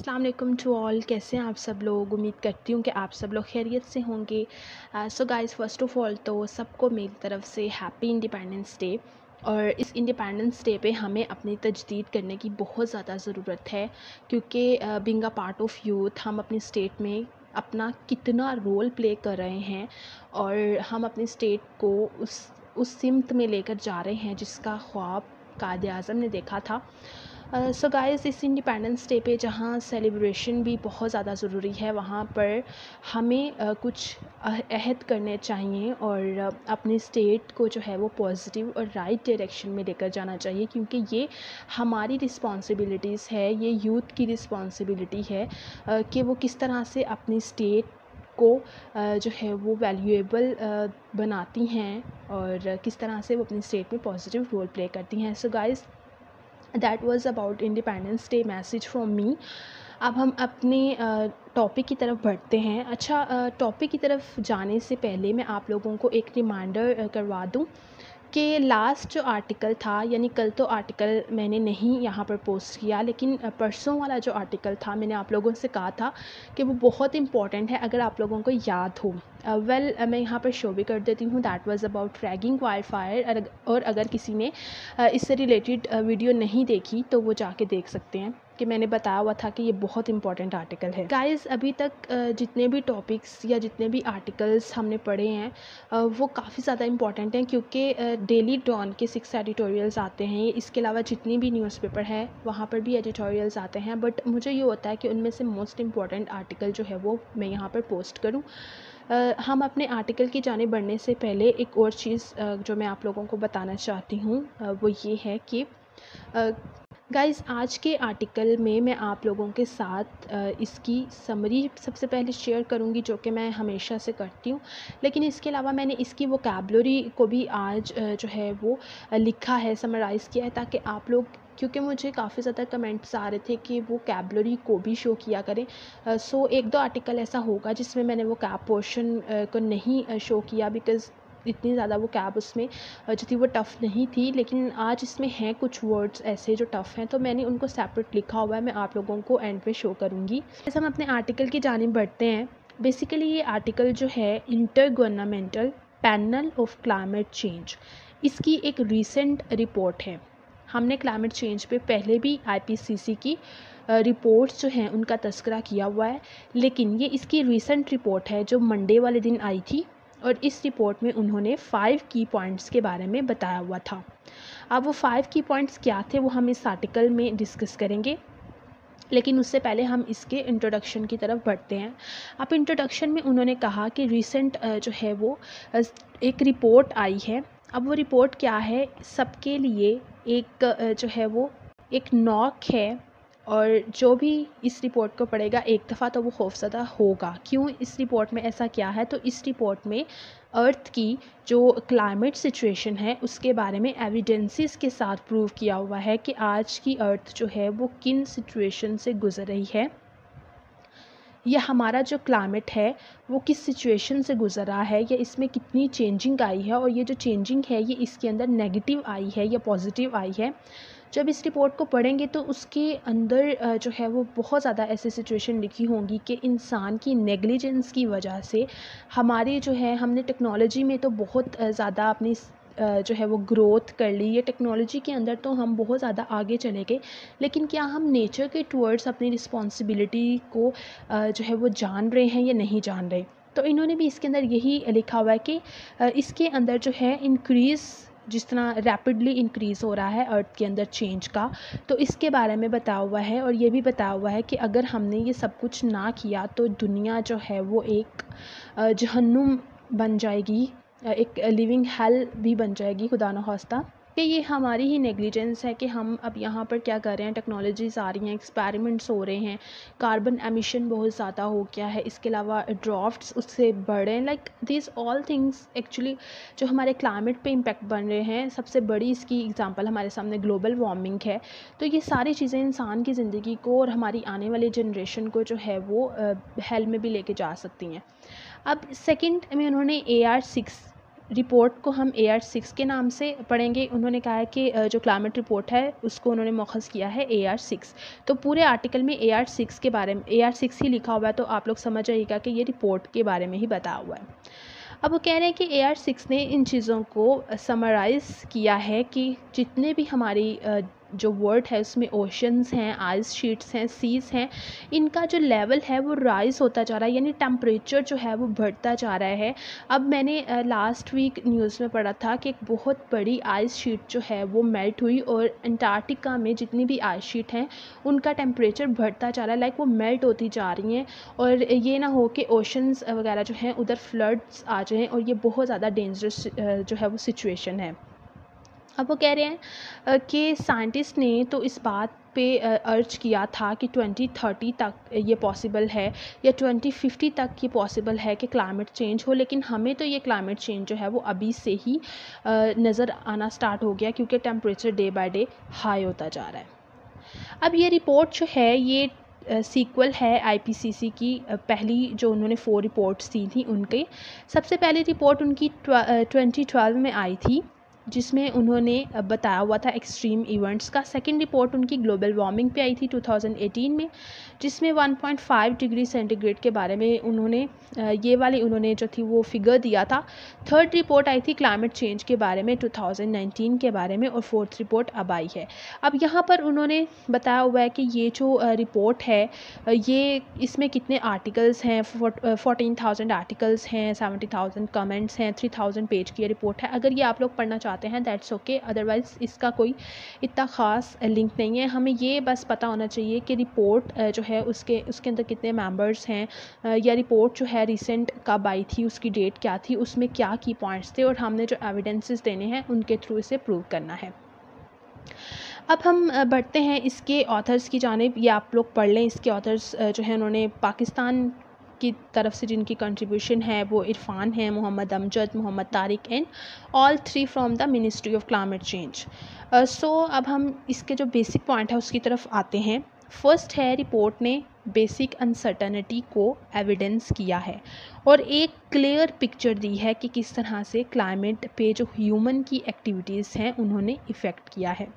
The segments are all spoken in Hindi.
अस्सलाम वालेकुम टू ऑल। कैसे हैं आप सब लोग। उम्मीद करती हूँ कि आप सब लोग खैरियत से होंगे। So guys, first of all तो सबको मेरी तरफ से हैप्पी इंडिपेंडेंस डे। और इस इंडिपेंडेंस डे पे हमें अपनी तजदीद करने की बहुत ज़्यादा ज़रूरत है, क्योंकि being a part of youth हम अपनी स्टेट में अपना कितना रोल प्ले कर रहे हैं और हम अपनी स्टेट को उस सिमत में लेकर जा रहे हैं जिसका ख्वाब कायद आज़म ने देखा था। सो गाइस, इस इंडिपेंडेंस डे पे जहाँ सेलिब्रेशन भी बहुत ज़्यादा ज़रूरी है, वहाँ पर हमें कुछ अहद करने चाहिए और अपनी स्टेट को जो है वो पॉजिटिव और राइट डायरेक्शन में लेकर जाना चाहिए, क्योंकि ये हमारी रिस्पॉन्सिबिलिटीज़ है, ये यूथ की रिस्पॉन्सिबिलिटी है कि वो किस तरह से अपनी स्टेट को जो है वो वैल्यूएबल बनाती हैं और किस तरह से वो अपनी स्टेट में पॉजिटिव रोल प्ले करती हैं। So guys, that was about independence day message from me. अब हम अपने टॉपिक की तरफ बढ़ते हैं। अच्छा, टॉपिक की तरफ जाने से पहले मैं आप लोगों को एक रिमाइंडर करवा दूं कि लास्ट जो आर्टिकल था, यानी कल तो आर्टिकल मैंने नहीं यहाँ पर पोस्ट किया, लेकिन परसों वाला जो आर्टिकल था मैंने आप लोगों से कहा था कि वो बहुत इम्पॉर्टेंट है अगर आप लोगों को याद हो। मैं यहाँ पर शो भी कर देती हूँ। That was about ragging wild fire. और अगर किसी ने इससे रिलेटेड वीडियो नहीं देखी तो वो जाके देख सकते हैं कि मैंने बताया हुआ था कि ये बहुत इंपॉर्टेंट आर्टिकल है। गाइस, अभी तक जितने भी टॉपिक्स या जितने भी आर्टिकल्स हमने पढ़े हैं वो काफ़ी ज़्यादा इंपॉर्टेंट हैं, क्योंकि डेली डॉन के 6 एडिटोरियल्स आते हैं। इसके अलावा जितनी भी न्यूज़पेपर है वहाँ पर भी एडिटोरियल्स आते हैं, बट मुझे ये होता है कि उनमें से मोस्ट इम्पॉर्टेंट आर्टिकल जो है वो मैं यहाँ पर पोस्ट करूँ। हम अपने आर्टिकल की जाने बढ़ने से पहले एक और चीज़ जो मैं आप लोगों को बताना चाहती हूँ वो ये है कि गाइस, आज के आर्टिकल में मैं आप लोगों के साथ इसकी समरी सबसे पहले शेयर करूंगी, जो कि मैं हमेशा से करती हूँ। लेकिन इसके अलावा मैंने इसकी वोकैबुलरी को भी आज जो है वो लिखा है, समराइज़ किया है, ताकि आप लोग, क्योंकि मुझे काफ़ी ज़्यादा कमेंट्स आ रहे थे कि वो कैबलरी को भी शो किया करें। सो एक दो आर्टिकल ऐसा होगा जिसमें मैंने वो कैब पोर्शन को नहीं शो किया, बिकॉज़ इतनी ज़्यादा वो कैब उसमें जो थी वो टफ़ नहीं थी। लेकिन आज इसमें हैं कुछ वर्ड्स ऐसे जो टफ़ हैं, तो मैंने उनको सेपरेट लिखा हुआ है, मैं आप लोगों को एंड पे शो करूँगी। जैसे हम अपने आर्टिकल की जानिब बढ़ते हैं। बेसिकली ये आर्टिकल जो है inter governmental panel of climate change, इसकी एक रीसेंट रिपोर्ट है। हमने क्लाइमेट चेंज पे पहले भी आईपीसीसी की रिपोर्ट्स जो हैं उनका तस्करा किया हुआ है, लेकिन ये इसकी रीसेंट रिपोर्ट है जो मंडे वाले दिन आई थी। और इस रिपोर्ट में उन्होंने 5 की पॉइंट्स के बारे में बताया हुआ था। अब वो 5 की पॉइंट्स क्या थे वो हम इस आर्टिकल में डिस्कस करेंगे, लेकिन उससे पहले हम इसके इंट्रोडक्शन की तरफ बढ़ते हैं। अब इंट्रोडक्शन में उन्होंने कहा कि रिसेंट जो है वो एक रिपोर्ट आई है। अब वो रिपोर्ट क्या है, सबके लिए एक जो है वो एक नॉक है, और जो भी इस रिपोर्ट को पढ़ेगा एक दफ़ा तो वो खौफज़दा होगा। क्यों, इस रिपोर्ट में ऐसा क्या है? तो इस रिपोर्ट में अर्थ की जो क्लाइमेट सिचुएशन है उसके बारे में एविडेंसेस के साथ प्रूव किया हुआ है कि आज की अर्थ जो है वो किन सिचुएशन से गुज़र रही है, या हमारा जो क्लाइमेट है वो किस सिचुएशन से गुज़र रहा है, या इसमें कितनी चेंजिंग आई है, और ये जो चेंजिंग है ये इसके अंदर नेगेटिव आई है या पॉजिटिव आई है। जब इस रिपोर्ट को पढ़ेंगे तो उसके अंदर जो है वो बहुत ज़्यादा ऐसी सिचुएशन लिखी होंगी कि इंसान की नेग्लिजेंस की वजह से हमारे जो है, हमने टेक्नोलॉजी में तो बहुत ज़्यादा अपनी जो है वो ग्रोथ कर ली, ये टेक्नोलॉजी के अंदर तो हम बहुत ज़्यादा आगे चले गए, लेकिन क्या हम नेचर के टुवर्ड्स अपनी रिस्पॉन्सिबिलिटी को जो है वो जान रहे हैं या नहीं जान रहे? तो इन्होंने भी इसके अंदर यही लिखा हुआ है कि इसके अंदर जो है इंक्रीज़, जिस तरह रैपिडली इंक्रीज़ हो रहा है अर्थ के अंदर चेंज का, तो इसके बारे में बताया हुआ है। और ये भी बताया हुआ है कि अगर हमने ये सब कुछ ना किया तो दुनिया जो है वो एक जहन्नुम बन जाएगी, एक लिविंग हेल भी बन जाएगी, खुदा न खास्ता। कि ये हमारी ही नेग्लिजेंस है कि हम अब यहाँ पर क्या कर रहे हैं, टेक्नोलॉजीज़ आ रही हैं, एक्सपेरिमेंट्स हो रहे हैं, कार्बन एमिशन बहुत ज़्यादा हो गया है, इसके अलावा ड्राफ्ट्स उससे बढ़ रहे हैं। Like this all things actually जो हमारे क्लाइमेट पे इम्पेक्ट बन रहे हैं, सबसे बड़ी इसकी एग्जांपल हमारे सामने ग्लोबल वार्मिंग है। तो ये सारी चीज़ें इंसान की ज़िंदगी को और हमारी आने वाली जनरेशन को जो है वो हेल में भी लेके जा सकती हैं। अब सेकंड में उन्होंने AR6 रिपोर्ट को हम AR6 के नाम से पढ़ेंगे। उन्होंने कहा है कि जो क्लाइमेट रिपोर्ट है उसको उन्होंने मौखज़ किया है AR6। तो पूरे आर्टिकल में AR6 के बारे में AR6 ही लिखा हुआ है, तो आप लोग समझ जाइएगा कि ये रिपोर्ट के बारे में ही बताया हुआ है। अब वो कह रहे हैं कि AR6 ने इन चीज़ों को समराइज़ किया है कि जितने भी हमारी जो वर्ल्ड है उसमें ओशंस हैं, आइस शीट्स हैं, सीज़ हैं, इनका जो लेवल है वो राइज़ होता जा रहा है, यानी टेम्परेचर जो है वो बढ़ता जा रहा है। अब मैंने लास्ट वीक न्यूज़ में पढ़ा था कि एक बहुत बड़ी आइस शीट जो है वो मेल्ट हुई और अंटार्कटिका में जितनी भी आइस शीट हैं उनका टेम्परेचर बढ़ता जा रहा है, लाइक वो मेल्ट होती जा रही हैं। और ये ना हो कि ओशंस वगैरह जो हैं उधर फ्लड्स आ जाएँ, और ये बहुत ज़्यादा डेंजरस जो है वो सिचुएशन है। अब वो कह रहे हैं कि साइंटिस्ट ने तो इस बात पे अर्ज किया था कि 2030 तक ये पॉसिबल है या 2050 तक ये पॉसिबल है कि क्लाइमेट चेंज हो, लेकिन हमें तो ये क्लाइमेट चेंज जो है वो अभी से ही नज़र आना स्टार्ट हो गया, क्योंकि temperature day by day high होता जा रहा है। अब ये रिपोर्ट जो है ये सीक्वल है IPCC की पहली जो उन्होंने 4 रिपोर्ट्स दी थी उनके। सबसे पहली रिपोर्ट उनकी 2012 में आई थी, जिसमें उन्होंने बताया हुआ था एक्सट्रीम इवेंट्स का। सेकंड रिपोर्ट उनकी ग्लोबल वार्मिंग पे आई थी 2018 में, जिसमें 1.5 डिग्री सेंटीग्रेड के बारे में उन्होंने ये वाली उन्होंने जो थी वो फिगर दिया था। थर्ड रिपोर्ट आई थी क्लाइमेट चेंज के बारे में 2019 के बारे में, और फोर्थ रिपोर्ट अब आई है। अब यहाँ पर उन्होंने बताया हुआ है कि ये जो रिपोर्ट है ये इसमें कितने आर्टिकल्स हैं, 14,000 आर्टिकल्स हैं, 70,000 कमेंट्स हैं, 3,000 पेज की ये रिपोर्ट है। अगर ये आप लोग पढ़ना चाहते हैं दैट्स ओके, अदरवाइज़ इसका कोई इतना ख़ास लिंक नहीं है। हमें ये बस पता होना चाहिए कि रिपोर्ट जो है उसके अंदर कितने मेंबर्स हैं, या रिपोर्ट जो है रिसेंट कब आई थी, उसकी डेट क्या थी, उसमें क्या की पॉइंट्स थे, और हमने जो एविडेंसेस देने हैं उनके थ्रू इसे प्रूव करना है। अब हम बढ़ते हैं इसके ऑथर्स की जानिब। ये आप लोग पढ़ लें। इसके ऑथर्स जो हैं उन्होंने पाकिस्तान की तरफ से जिनकी कंट्रीब्यूशन है वो इरफान है, Mohammad Amjad, Mohammad Tariq and all 3 from the ministry of climate change. So अब हम इसके जो बेसिक पॉइंट है उसकी तरफ आते हैं। फर्स्ट है, रिपोर्ट ने बेसिक अनसर्टनिटी को एविडेंस किया है और एक क्लियर पिक्चर दी है कि किस तरह से क्लाइमेट पे जो ह्यूमन की एक्टिविटीज़ हैं उन्होंने इफ़ेक्ट किया है।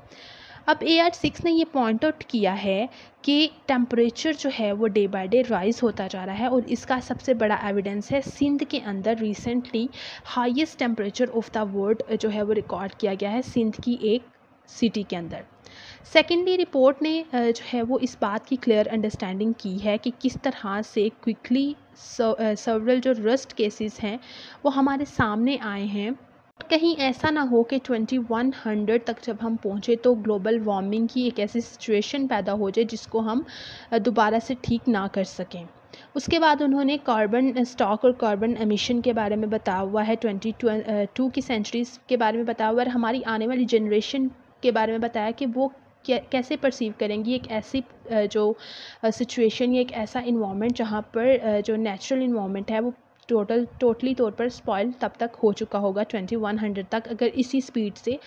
अब AR6 ने ये पॉइंट आउट किया है कि टेम्परेचर जो है वो डे बाय डे राइज़ होता जा रहा है, और इसका सबसे बड़ा एविडेंस है सिंध के अंदर recently highest temperature of the world जो है वो रिकॉर्ड किया गया है सिंध की एक सिटी के अंदर। सेकेंडली, रिपोर्ट ने जो है वो इस बात की क्लियर अंडरस्टैंडिंग की है कि किस तरह से क्विकली सर्वरल जो रस्ट केसेस हैं वो हमारे सामने आए हैं। कहीं ऐसा ना हो कि 2100 तक जब हम पहुँचे तो ग्लोबल वार्मिंग की एक ऐसी सिचुएशन पैदा हो जाए जिसको हम दोबारा से ठीक ना कर सकें। उसके बाद उन्होंने कार्बन स्टॉक और कार्बन एमिशन के बारे में बताया हुआ है, 22 की सेंचुरीज़ के बारे में बताया हुआ है, हमारी आने वाली जनरेशन के बारे में बताया कि वो कैसे परसीव करेंगी एक ऐसी जो सिचुएशन या एक ऐसा इन्वामेंट जहाँ पर जो नेचुरल इन्वामेंट है वो टोटली तौर पर स्पॉइल तब तक हो चुका होगा 2100 तक, अगर इसी स्पीड से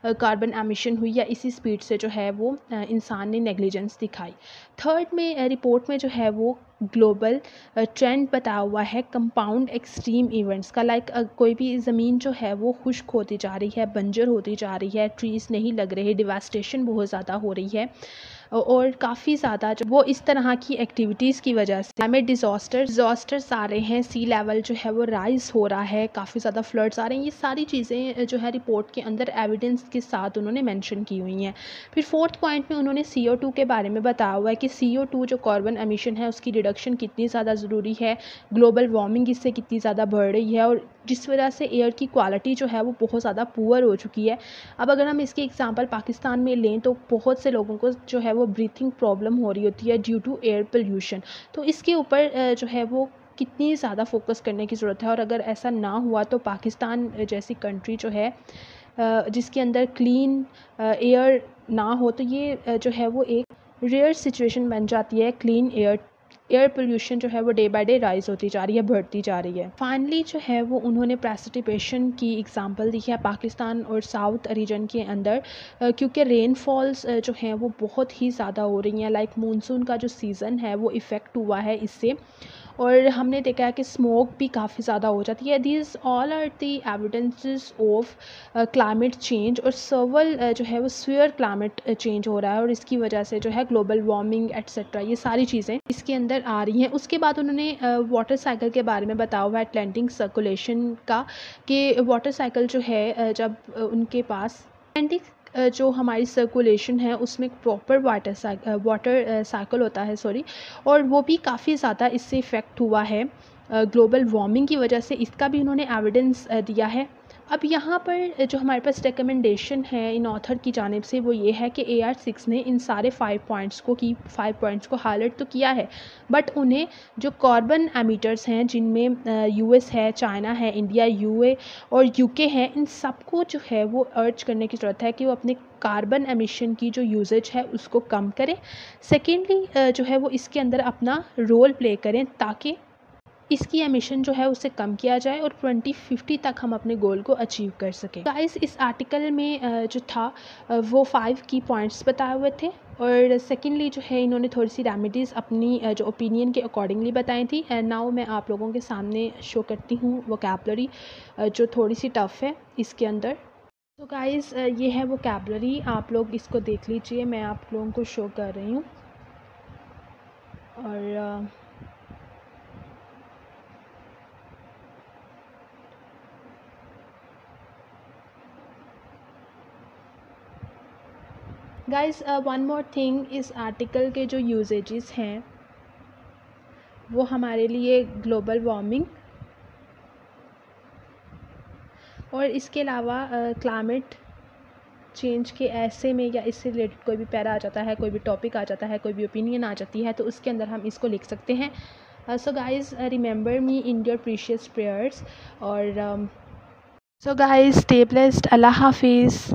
कार्बन एमिशन हुई या इसी स्पीड से जो है वो इंसान ने नेग्लिजेंस दिखाई। थर्ड में रिपोर्ट में जो है वो ग्लोबल ट्रेंड बताया हुआ है कंपाउंड एक्सट्रीम इवेंट्स का, लाइक कोई भी ज़मीन जो है वो खुश्क होती जा रही है, बंजर होती जा रही है, ट्रीज़ नहीं लग रहे, डिवास्टेशन बहुत ज़्यादा हो रही है, और काफ़ी ज़्यादा जो वो इस तरह की एक्टिविटीज़ की वजह से क्लाइमेट डिज़ास्टर्स आ रहे हैं, सी लेवल जो है वो राइज़ हो रहा है, काफ़ी ज़्यादा फ्लड्स आ रहे हैं। ये सारी चीज़ें जो है रिपोर्ट के अंदर एविडेंस के साथ उन्होंने मेंशन की हुई हैं। फिर फोर्थ पॉइंट में उन्होंने CO2 के बारे में बताया हुआ है कि CO2 जो कार्बन एमिशन है उसकी रिडक्शन कितनी ज़्यादा ज़रूरी है, ग्लोबल वार्मिंग इससे कितनी ज़्यादा बढ़ रही है, और जिस वजह से एयर की क्वालिटी जो है वो बहुत ज़्यादा पुअर हो चुकी है। अब अगर हम इसकी एग्जांपल पाकिस्तान में लें तो बहुत से लोगों को जो है वो ब्रीथिंग प्रॉब्लम हो रही होती है ड्यू टू एयर पोल्यूशन। तो इसके ऊपर जो है वो कितनी ज़्यादा फोकस करने की ज़रूरत है, और अगर ऐसा ना हुआ तो पाकिस्तान जैसी कंट्री जो है जिसके अंदर क्लीन एयर ना हो तो ये जो है वो एक रेयर सिचुएशन बन जाती है। क्लीन एयर पोल्यूशन जो है वो डे बाय डे राइज़ होती जा रही है, बढ़ती जा रही है। फाइनली जो है वो उन्होंने प्रेसिपिटेशन की एग्जांपल दी है पाकिस्तान और साउथ रीजन के अंदर, क्योंकि रेनफॉल्स जो हैं वो बहुत ही ज़्यादा हो रही हैं, लाइक मानसून का जो सीज़न है वो इफ़ेक्ट हुआ है इससे, और हमने देखा है कि स्मोक भी काफ़ी ज़्यादा हो जाती है। These all are the evidences of climate change, और सर्वल जो है वो स्फीयर क्लाइमेट चेंज हो रहा है, और इसकी वजह से जो है ग्लोबल वार्मिंग एट्सेट्रा ये सारी चीज़ें इसके अंदर आ रही हैं। उसके बाद उन्होंने वाटर साइकिल के बारे में बताया हुआ है, अटलांटिक सर्कुलेशन का, कि वाटर साइकिल जो है जब उनके पास अटलांटिक जो हमारी सर्कुलेशन है उसमें प्रॉपर वाटर साइकिल होता है, सॉरी, और वो भी काफ़ी ज़्यादा इससे इफ़ेक्ट हुआ है ग्लोबल वार्मिंग की वजह से। इसका भी उन्होंने एविडेंस दिया है। अब यहाँ पर जो हमारे पास रिकमेंडेशन है इन ऑथर की जानिब से वो ये है कि AR6 ने इन सारे 5 पॉइंट्स को हाईलाइट तो किया है, बट उन्हें जो कार्बन एमिटर्स हैं जिनमें US है, चाइना है, इंडिया, UA और UK है, इन सबको जो है वो अर्ज करने की ज़रूरत है कि वो अपने कार्बन एमिशन की जो यूजेज है उसको कम करें। सेकेंडली जो है वो इसके अंदर अपना रोल प्ले करें ताकि इसकी एमिशन जो है उसे कम किया जाए और 2050 तक हम अपने गोल को अचीव कर सकें। गाइस, इस आर्टिकल में जो था वो 5 की पॉइंट्स बताए हुए थे, और सेकेंडली जो है इन्होंने थोड़ी सी रेमेडीज़ अपनी जो ओपिनियन के अकॉर्डिंगली बताई थी। एंड नाउ मैं आप लोगों के सामने शो करती हूँ वोकैबलरी जो थोड़ी सी टफ़ है इसके अंदर। तो गाइस, ये है वोकैबलरी, आप लोग इसको देख लीजिए, मैं आप लोगों को शो कर रही हूँ। और गाइस, वन मोर थिंग, इस आर्टिकल के जो यूजेजेस हैं वो हमारे लिए ग्लोबल वार्मिंग और इसके अलावा क्लाइमेट चेंज के ऐसे में या इससे रिलेटेड कोई भी पैरा आ जाता है, कोई भी टॉपिक आ जाता है, कोई भी ओपिनियन आ जाती है, तो उसके अंदर हम इसको लिख सकते हैं। So guys, remember me in your precious prayers. और सो गाइस, स्टे ब्लेस्ड, अल्लाह हाफिज़।